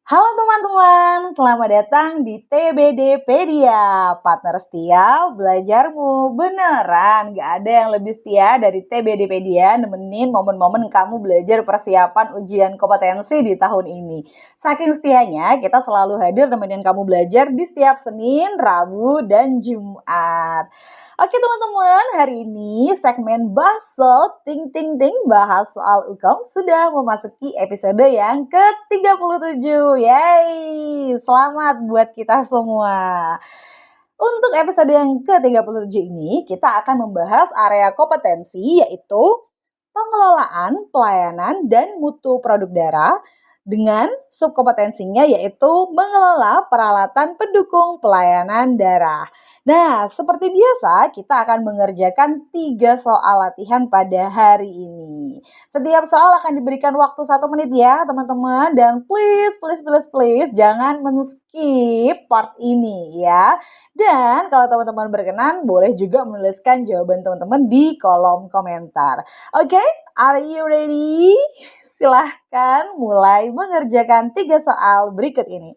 Halo teman-teman, selamat datang di TBDpedia, partner setia belajarmu. Beneran, gak ada yang lebih setia dari TBDpedia nemenin momen-momen kamu belajar persiapan ujian kompetensi di tahun ini. Saking setianya, kita selalu hadir nemenin kamu belajar di setiap Senin, Rabu, dan Jumat. Oke teman-teman, hari ini segmen Baso Ting Ting Ting bahas soal UKOM sudah memasuki episode yang ke-37. Yeay, selamat buat kita semua. Untuk episode yang ke-37 ini, kita akan membahas area kompetensi yaitu pengelolaan, pelayanan, dan mutu produk darah dengan subkompetensinya yaitu mengelola peralatan pendukung pelayanan darah. Nah, seperti biasa, kita akan mengerjakan 3 soal latihan pada hari ini. Setiap soal akan diberikan waktu 1 menit ya, teman-teman. Dan please, jangan men-skip part ini ya. Dan kalau teman-teman berkenan, boleh juga menuliskan jawaban teman-teman di kolom komentar. Oke, are you ready? Silahkan mulai mengerjakan 3 soal berikut ini.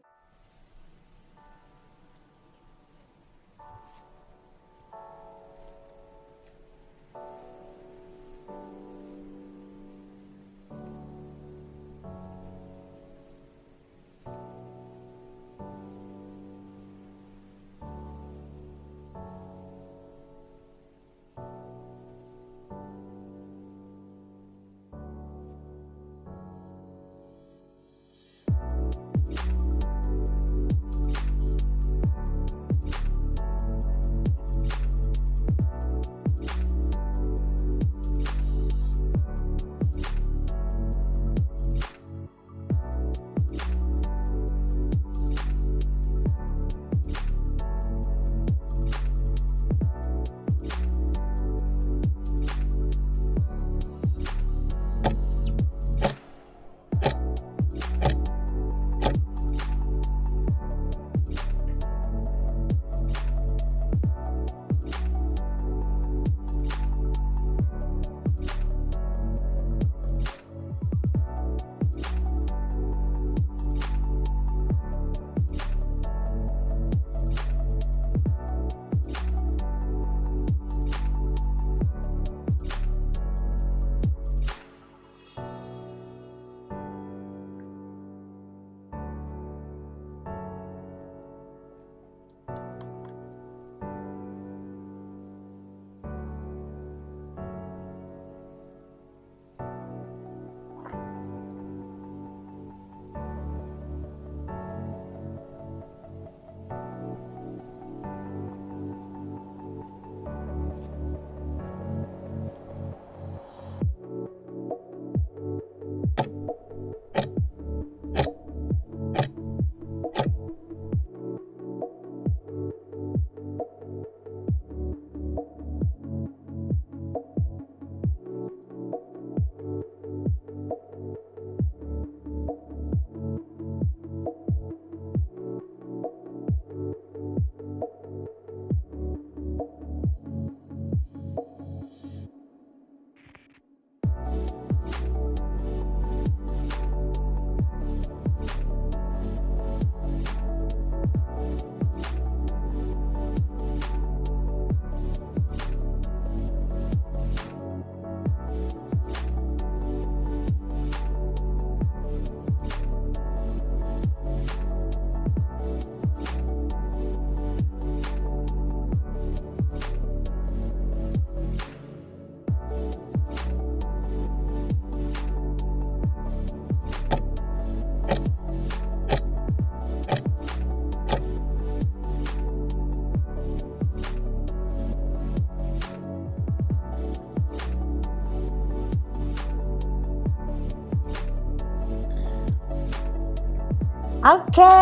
Oke,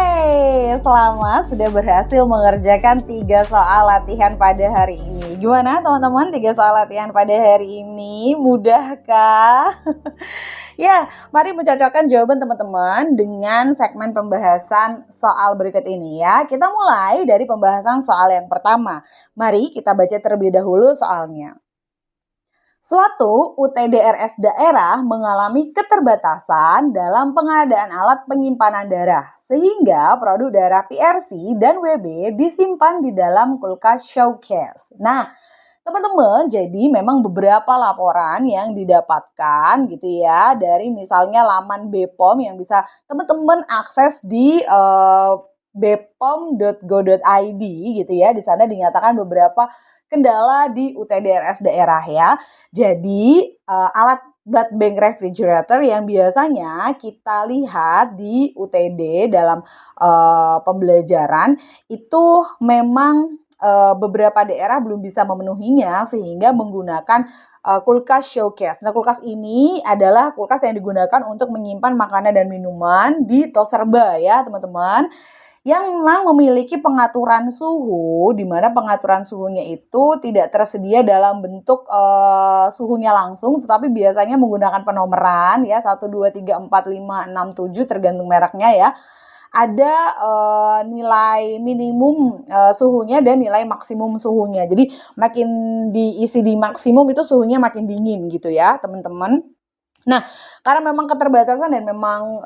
selamat sudah berhasil mengerjakan 3 soal latihan pada hari ini. Gimana teman-teman 3 soal latihan pada hari ini? Mudahkah? Ya, mari mencocokkan jawaban teman-teman dengan segmen pembahasan soal berikut ini ya. Kita mulai dari pembahasan soal yang pertama. Mari kita baca terlebih dahulu soalnya. Suatu UTDRS daerah mengalami keterbatasan dalam pengadaan alat penyimpanan darah, sehingga produk darah PRC dan WB disimpan di dalam kulkas showcase. Nah, teman-teman, jadi memang beberapa laporan yang didapatkan gitu ya dari misalnya laman BPOM yang bisa teman-teman akses di bepom.go.id gitu ya. Di sana dinyatakan beberapa kendala di UTDRS daerah ya. Jadi alat blood bank refrigerator yang biasanya kita lihat di UTD dalam pembelajaran itu memang beberapa daerah belum bisa memenuhinya sehingga menggunakan kulkas showcase. Nah, kulkas ini adalah kulkas yang digunakan untuk menyimpan makanan dan minuman di toserba ya, teman-teman. Yang memang memiliki pengaturan suhu, di mana pengaturan suhunya itu tidak tersedia dalam bentuk suhunya langsung, tetapi biasanya menggunakan penomeran ya 1, 2, 3, 4, 5, 6, 7 tergantung mereknya ya. Ada nilai minimum suhunya dan nilai maksimum suhunya. Jadi makin diisi di maksimum itu suhunya makin dingin gitu ya, teman-teman. Nah, karena memang keterbatasan dan memang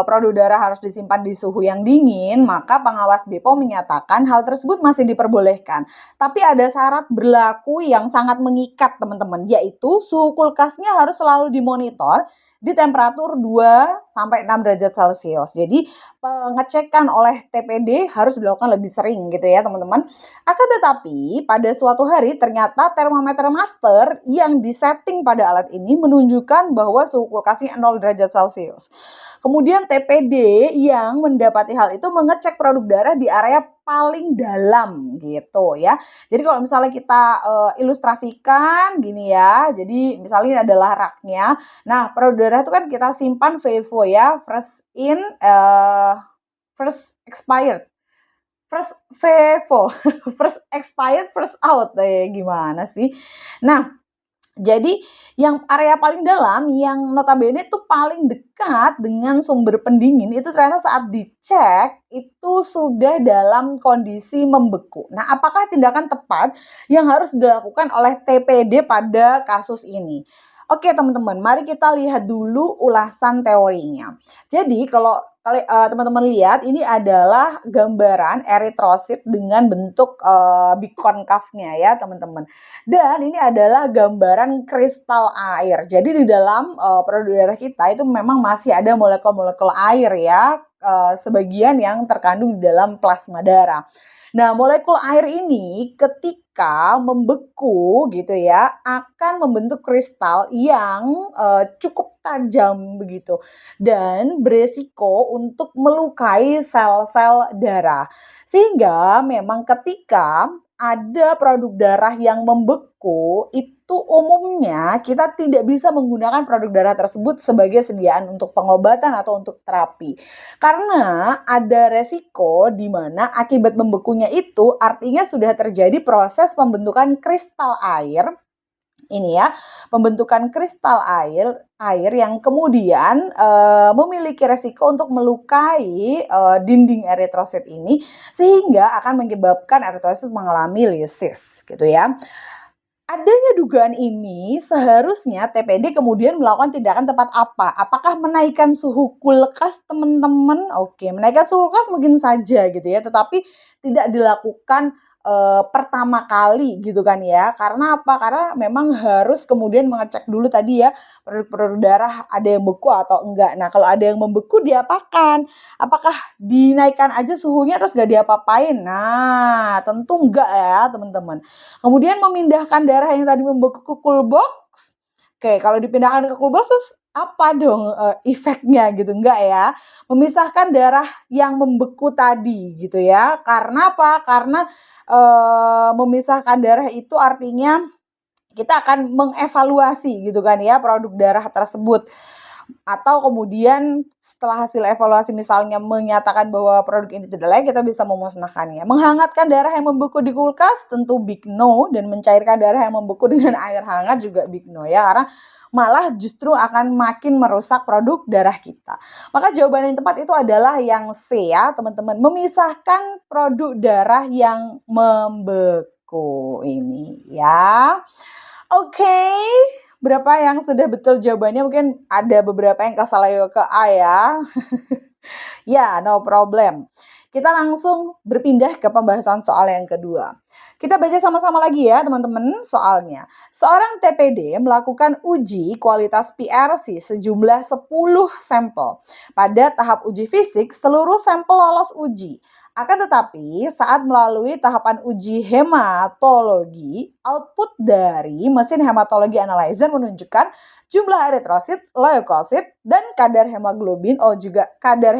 produk darah harus disimpan di suhu yang dingin, maka pengawas BPOM menyatakan hal tersebut masih diperbolehkan. Tapi ada syarat berlaku yang sangat mengikat, teman-teman, yaitu suhu kulkasnya harus selalu dimonitor di temperatur 2 sampai 6 derajat Celcius. Jadi pengecekan oleh TPD harus dilakukan lebih sering gitu ya, teman-teman. Akan tetapi pada suatu hari ternyata termometer master yang disetting pada alat ini menunjukkan bahwa suhu kulkasnya 0 derajat Celcius. Kemudian TPD yang mendapati hal itu mengecek produk darah di area paling dalam gitu ya. Jadi kalau misalnya kita ilustrasikan gini ya. Jadi misalnya ini adalah raknya. Nah, produk darah itu kan kita simpan FIFO ya, first in, first expired. First FIFO, first expired, first out, gimana sih? Nah, jadi yang area paling dalam yang notabene itu paling dekat dengan sumber pendingin itu ternyata saat dicek itu sudah dalam kondisi membeku. Nah, apakah tindakan tepat yang harus dilakukan oleh TPD pada kasus ini? Oke, teman-teman, mari kita lihat dulu ulasan teorinya. Jadi kalau teman-teman lihat ini adalah gambaran eritrosit dengan bentuk bikonkavnya ya, teman-teman. Dan ini adalah gambaran kristal air. Jadi di dalam produk darah kita itu memang masih ada molekul-molekul air ya, sebagian yang terkandung di dalam plasma darah. Nah, molekul air ini ketika membeku gitu ya, akan membentuk kristal yang cukup tajam begitu dan beresiko untuk melukai sel-sel darah. Sehingga memang ketika ada produk darah yang membeku, itu umumnya kita tidak bisa menggunakan produk darah tersebut sebagai sediaan untuk pengobatan atau untuk terapi. Karena ada resiko di mana akibat membekunya itu artinya sudah terjadi proses pembentukan kristal air ini ya, pembentukan kristal air yang kemudian memiliki resiko untuk melukai dinding eritrosit ini sehingga akan menyebabkan eritrosit mengalami lisis gitu ya. Adanya dugaan ini seharusnya TPD kemudian melakukan tindakan tepat apa? Apakah menaikkan suhu kulkas teman-teman? Oke, menaikkan suhu kulkas mungkin saja gitu ya, tetapi tidak dilakukan pertama kali gitu kan ya. Karena apa? Karena memang harus kemudian mengecek dulu tadi ya produk-produk darah ada yang beku atau enggak. Nah, kalau ada yang membeku diapakan? Apakah dinaikkan aja suhunya terus gak diapa-apain? Nah, tentu enggak ya teman-teman. Kemudian memindahkan darah yang tadi membeku ke cool box. Oke, kalau dipindahkan ke cool box terus apa dong efeknya gitu? Enggak ya. Memisahkan darah yang membeku tadi gitu ya. Karena apa? Karena memisahkan darah itu artinya kita akan mengevaluasi gitu kan ya produk darah tersebut. Atau kemudian setelah hasil evaluasi misalnya menyatakan bahwa produk ini tidak layak, kita bisa memusnahkannya. Menghangatkan darah yang membeku di kulkas tentu big no, dan mencairkan darah yang membeku dengan air hangat juga big no ya, karena malah justru akan makin merusak produk darah kita. Maka jawaban yang tepat itu adalah yang C ya, teman-teman. Memisahkan produk darah yang membeku ini ya. Oke. berapa yang sudah betul jawabannya, mungkin ada beberapa yang keseleo ke A ya. Ya, no problem. Kita langsung berpindah ke pembahasan soal yang kedua. Kita baca sama-sama lagi ya teman-teman soalnya. Seorang TPD melakukan uji kualitas PRC sejumlah 10 sampel. Pada tahap uji fisik, seluruh sampel lolos uji. Akan tetapi, saat melalui tahapan uji hematologi, output dari mesin hematologi analyzer menunjukkan jumlah eritrosit, leukosit, dan kadar hemoglobin, juga kadar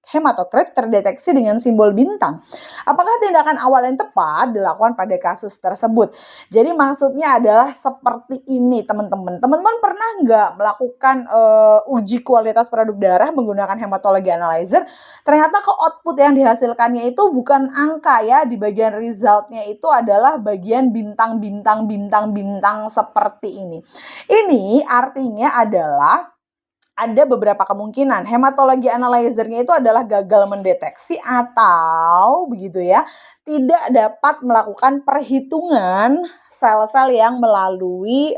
hematokrit terdeteksi dengan simbol bintang. Apakah tindakan awal yang tepat dilakukan pada kasus tersebut? Jadi maksudnya adalah seperti ini teman-teman. Teman-teman pernah nggak melakukan uji kualitas produk darah menggunakan hematologi analyzer? Ternyata ke output yang dihasilkannya itu bukan angka ya, di bagian resultnya itu adalah bagian bintang-bintang-bintang-bintang seperti ini. Ini artinya adalah ada beberapa kemungkinan hematologi analyzer-nya itu adalah gagal mendeteksi atau begitu ya, tidak dapat melakukan perhitungan sel-sel yang melalui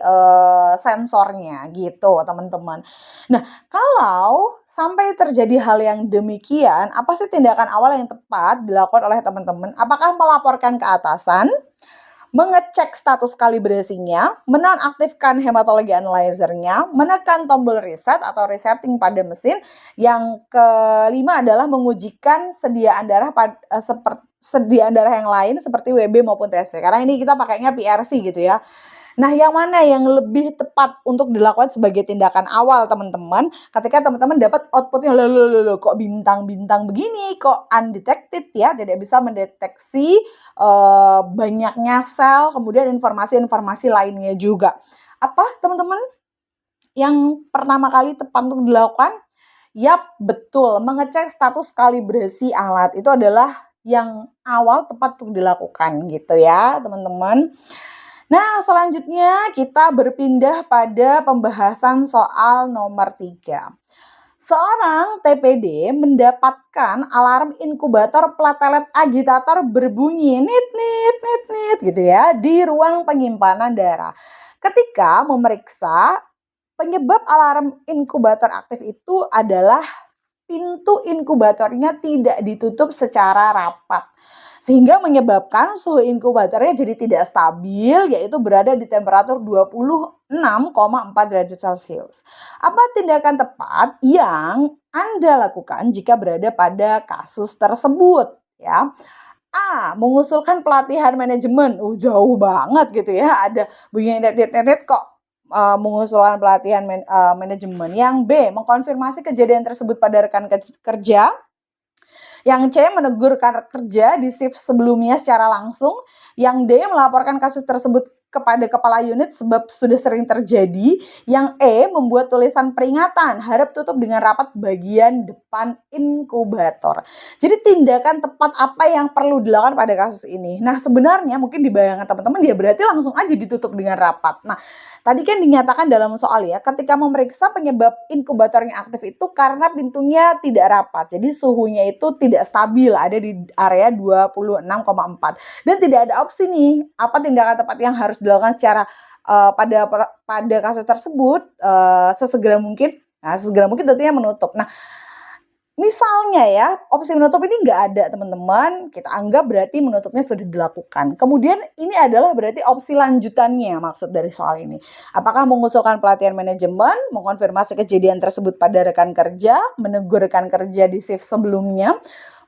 sensornya gitu teman-teman. Nah, kalau sampai terjadi hal yang demikian, apa sih tindakan awal yang tepat dilakukan oleh teman-teman? Apakah melaporkan ke atasan, mengecek status kalibrasinya, menonaktifkan hematologi analyzer-nya, menekan tombol reset atau resetting pada mesin. Yang kelima adalah mengujikan sediaan darah sediaan darah yang lain seperti WB maupun TC. Karena ini kita pakainya PRC gitu ya. Nah, yang mana yang lebih tepat untuk dilakukan sebagai tindakan awal teman-teman ketika teman-teman dapat outputnya loh kok bintang-bintang begini, kok undetected ya, tidak bisa mendeteksi banyaknya sel, kemudian informasi-informasi lainnya juga. Apa teman-teman yang pertama kali tepat untuk dilakukan? Yap, betul. Mengecek status kalibrasi alat itu adalah yang awal tepat untuk dilakukan gitu ya teman-teman. Nah, selanjutnya kita berpindah pada pembahasan soal nomor 3. Seorang TPD mendapatkan alarm inkubator platelet agitator berbunyi nit nit nit nit gitu ya di ruang penyimpanan darah. Ketika memeriksa, penyebab alarm inkubator aktif itu adalah pintu inkubatornya tidak ditutup secara rapat, sehingga menyebabkan suhu inkubatornya jadi tidak stabil, yaitu berada di temperatur 26,4 derajat Celcius. Apa tindakan tepat yang Anda lakukan jika berada pada kasus tersebut? Ya, A. Mengusulkan pelatihan manajemen. Jauh banget gitu ya. Ada bunyi net kok mengusulkan pelatihan manajemen. Yang B. Mengkonfirmasi kejadian tersebut pada rekan kerja. Yang C. Menegur rekan kerja di shift sebelumnya secara langsung. Yang D. Melaporkan kasus tersebut kepada kepala unit sebab sudah sering terjadi. Yang E. Membuat tulisan peringatan harap tutup dengan rapat bagian depan inkubator. Jadi tindakan tepat apa yang perlu dilakukan pada kasus ini? Nah, sebenarnya mungkin di bayangan teman-teman dia berarti langsung aja ditutup dengan rapat. Nah, tadi kan dinyatakan dalam soal ya, ketika memeriksa penyebab inkubatornya aktif itu karena pintunya tidak rapat. Jadi suhunya itu tidak stabil, ada di area 26,4. Dan tidak ada opsi nih, apa tindakan tepat yang harus dilakukan secara pada kasus tersebut sesegera mungkin. Nah, sesegera mungkin tentunya menutup. Nah, misalnya ya, opsi menutup ini nggak ada teman-teman, kita anggap berarti menutupnya sudah dilakukan. Kemudian ini adalah berarti opsi lanjutannya maksud dari soal ini. Apakah mengusulkan pelatihan manajemen, mengkonfirmasi kejadian tersebut pada rekan kerja, menegur rekan kerja di shift sebelumnya,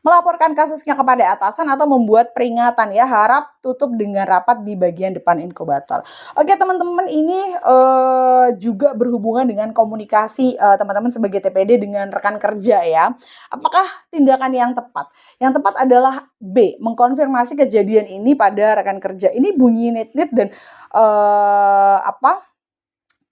melaporkan kasusnya kepada atasan atau membuat peringatan ya harap tutup dengan rapat di bagian depan inkubator. Oke teman-teman, ini juga berhubungan dengan komunikasi teman-teman sebagai TPD dengan rekan kerja ya. Apakah tindakan yang tepat? Yang tepat adalah B, mengkonfirmasi kejadian ini pada rekan kerja. Ini bunyi nit-nit dan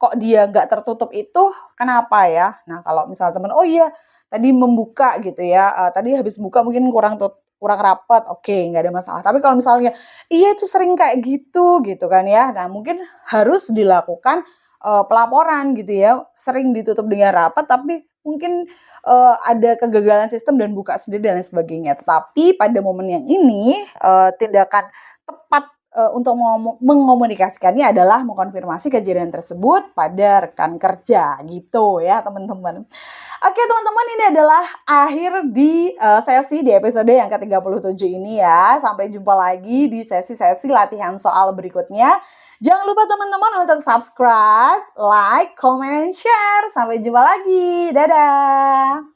kok dia nggak tertutup itu kenapa ya? Nah kalau misalnya teman, oh iya tadi membuka gitu ya, tadi habis buka mungkin kurang rapat, oke nggak ada masalah. Tapi kalau misalnya, iya itu sering kayak gitu kan ya. Nah mungkin harus dilakukan pelaporan gitu ya, sering ditutup dengan rapat tapi mungkin ada kegagalan sistem dan buka sendiri dan lain sebagainya. Tetapi pada momen yang ini tindakan tepat untuk mengomunikasikannya adalah mengkonfirmasi kejadian tersebut pada rekan kerja, gitu ya teman-teman. Oke teman-teman, ini adalah akhir di sesi di episode yang ke-37 ini ya. Sampai jumpa lagi di sesi-sesi latihan soal berikutnya. Jangan lupa teman-teman untuk subscribe, like, comment, and share. Sampai jumpa lagi. Dadah!